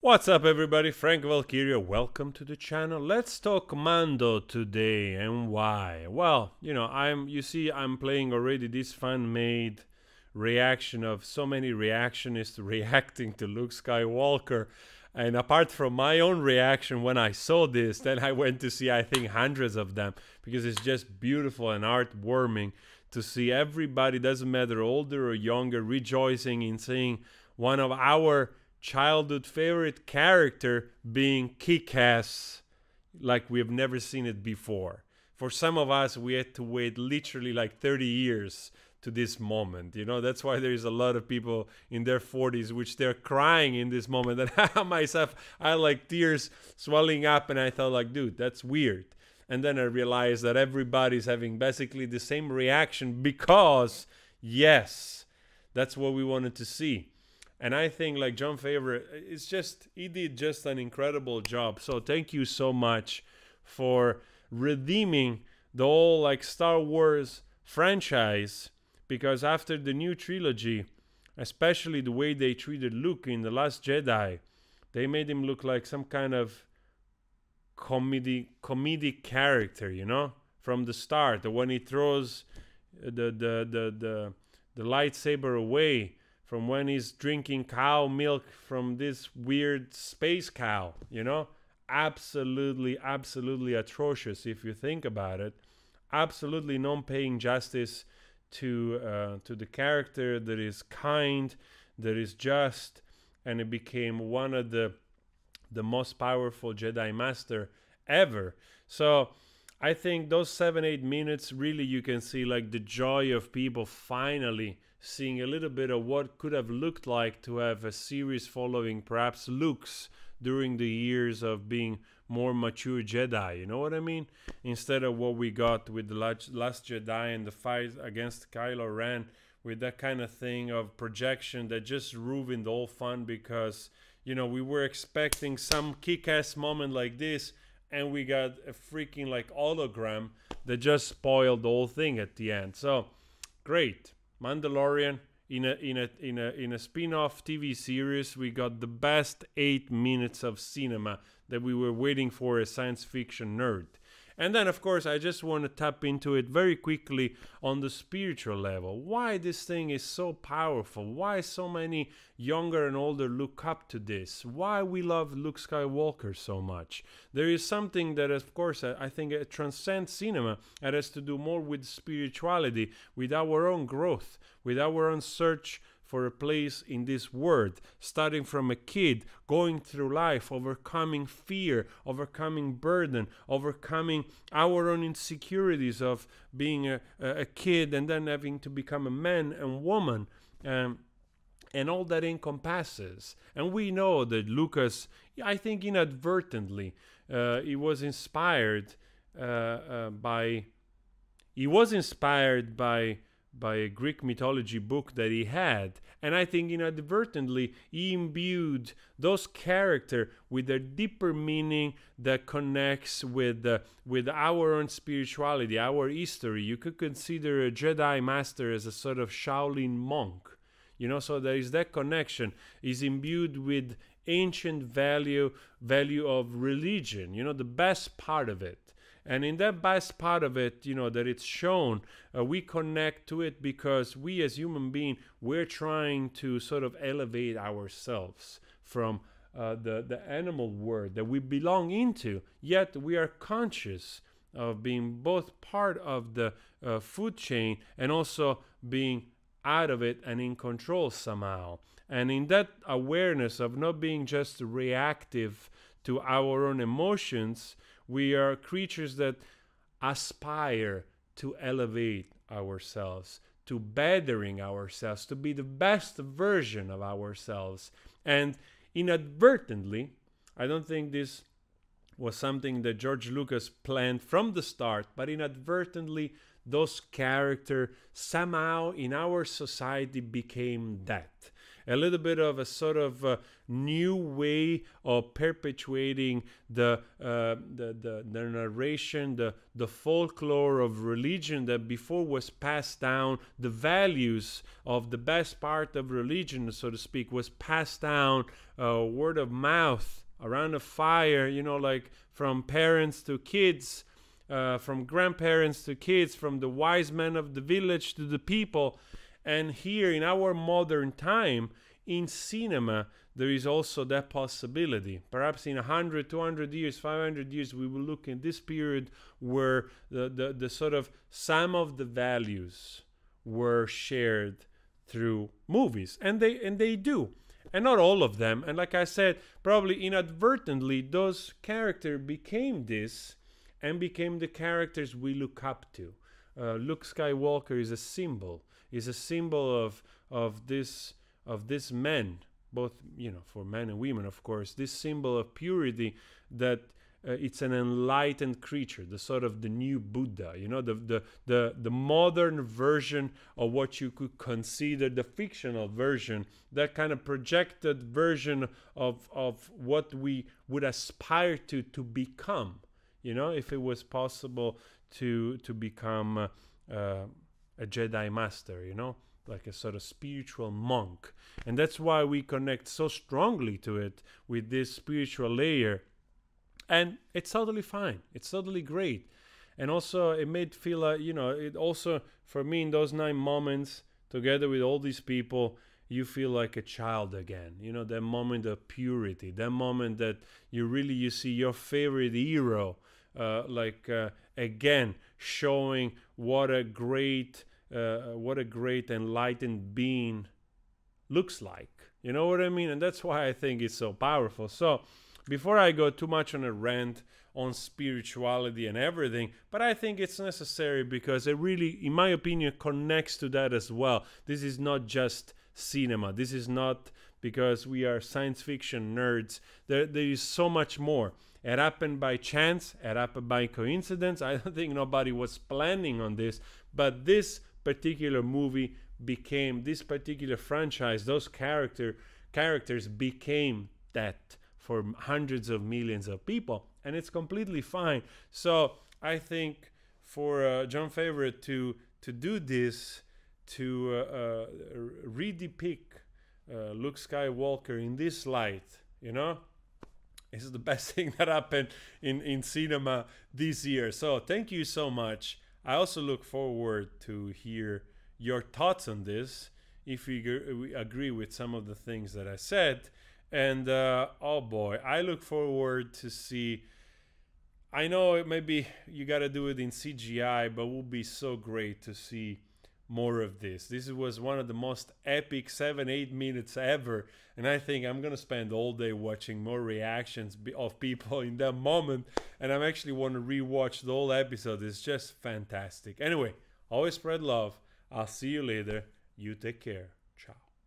What's up, everybody? Frank Valkyria. Welcome to the channel. Let's talk Mando today, and why. Well, I'm playing already this fan-made reaction of so many reactionists reacting to Luke Skywalker. And apart from my own reaction when I saw this, then I went to see, I think, hundreds of them, because it's just beautiful and heartwarming to see everybody, doesn't matter older or younger, rejoicing in seeing one of our childhood favorite character being kick-ass like we've never seen it before. For some of us, we had to wait literally like 30 years to this moment. That's why there's a lot of people in their 40s which they're crying in this moment. And myself, I like tears swelling up, and I thought like, dude, that's weird. And then I realized that everybody's having basically the same reaction because, yes, that's what we wanted to see. And I think like Jon Favreau, he did just an incredible job. So thank you so much for redeeming the whole like Star Wars franchise, because after the new trilogy, especially the way they treated Luke in The Last Jedi, they made him look like some kind of comedic character, from the start. When he throws the lightsaber away, from when he's drinking cow milk from this weird space cow, absolutely atrocious if you think about it. Absolutely not paying justice to the character that is kind, that is just, and it became one of the most powerful Jedi Master ever. So I think those 7-8 minutes, really you can see like the joy of people finally seeing a little bit of what could have looked like to have a series following perhaps Luke's during the years of being more mature Jedi, you know what I mean? Instead of what we got with the Last Jedi and the fight against Kylo Ren, with that kind of thing of projection that just ruined the whole fun, because we were expecting some kick-ass moment like this, and we got a freaking like hologram that just spoiled the whole thing at the end. So great. Mandalorian in a spin-off TV series, we got the best 8 minutes of cinema that we were waiting for as science fiction nerd. And then, of course, I just want to tap into it very quickly on the spiritual level. Why this thing is so powerful. Why so many younger and older look up to this. Why we love Luke Skywalker so much. There is something that, of course, I think it transcends cinema. It has to do more with spirituality, with our own growth, with our own search for a place in this world, starting from a kid, going through life, overcoming fear, overcoming burden, overcoming our own insecurities of being a kid and then having to become a man and woman, and all that encompasses. And we know that Lucas, I think inadvertently, he was inspired by a Greek mythology book that he had, and I think inadvertently he imbued those characters with a deeper meaning that connects with our own spirituality, our history. You could consider a Jedi Master as a sort of Shaolin monk, so there is that connection. Is imbued with ancient value of religion, the best part of it. And in that best part of it, that it's shown, we connect to it because we as human beings, we're trying to sort of elevate ourselves from the animal world that we belong into, yet we are conscious of being both part of the food chain and also being out of it and in control somehow. And in that awareness of not being just reactive to our own emotions, we are creatures that aspire to elevate ourselves, to bettering ourselves, to be the best version of ourselves. And inadvertently, I don't think this was something that George Lucas planned from the start, but inadvertently, those characters somehow in our society became that. A little bit of a sort of new way of perpetuating the narration, the folklore of religion that before was passed down. The values of the best part of religion, so to speak, was passed down word of mouth around a fire, you know, like from parents to kids, from grandparents to kids, from the wise men of the village to the people. And here in our modern time, in cinema, there is also that possibility. Perhaps in 100, 200 years, 500 years, we will look in this period where the sort of some of the values were shared through movies. And they do. And not all of them. And like I said, probably inadvertently, those characters became this and became the characters we look up to. Luke Skywalker is a symbol. Is a symbol of this men, both, you know, for men and women, of course. This symbol of purity, that it's an enlightened creature, the sort of the new Buddha, you know, the modern version of what you could consider the fictional version, that kind of projected version of what we would aspire to become, you know, if it was possible to become a Jedi Master, you know, like a sort of spiritual monk. And that's why we connect so strongly to it with this spiritual layer. And it's totally fine. It's totally great. And also it made feel like, you know, it also, for me, in those 9 moments, together with all these people, you feel like a child again. You know, that moment of purity, that moment that you see your favorite hero, again, showing what a great enlightened being looks like. You know what I mean? And that's why I think it's so powerful. So before I go too much on a rant on spirituality and everything, but I think it's necessary because it really, in my opinion, connects to that as well. This is not just cinema. This is not because we are science fiction nerds. There is so much more. It happened by chance. It happened by coincidence. I don't think nobody was planning on this, but this particular movie became, this particular franchise, those characters became that for hundreds of millions of people, and it's completely fine. So I think for Jon Favreau to do this, to redepict Luke Skywalker in this light, you know, is the best thing that happened in cinema this year. So thank you so much. I also look forward to hear your thoughts on this, if we agree with some of the things that I said. And oh boy, I look forward to see. I know maybe you got to do it in CGI, but it would be so great to see more of this. This was one of the most epic 7-8 minutes ever, and I think I'm gonna spend all day watching more reactions of people in that moment, and I'm actually want to rewatch the whole episode. It's just fantastic. Anyway, always spread love. I'll see you later. You take care.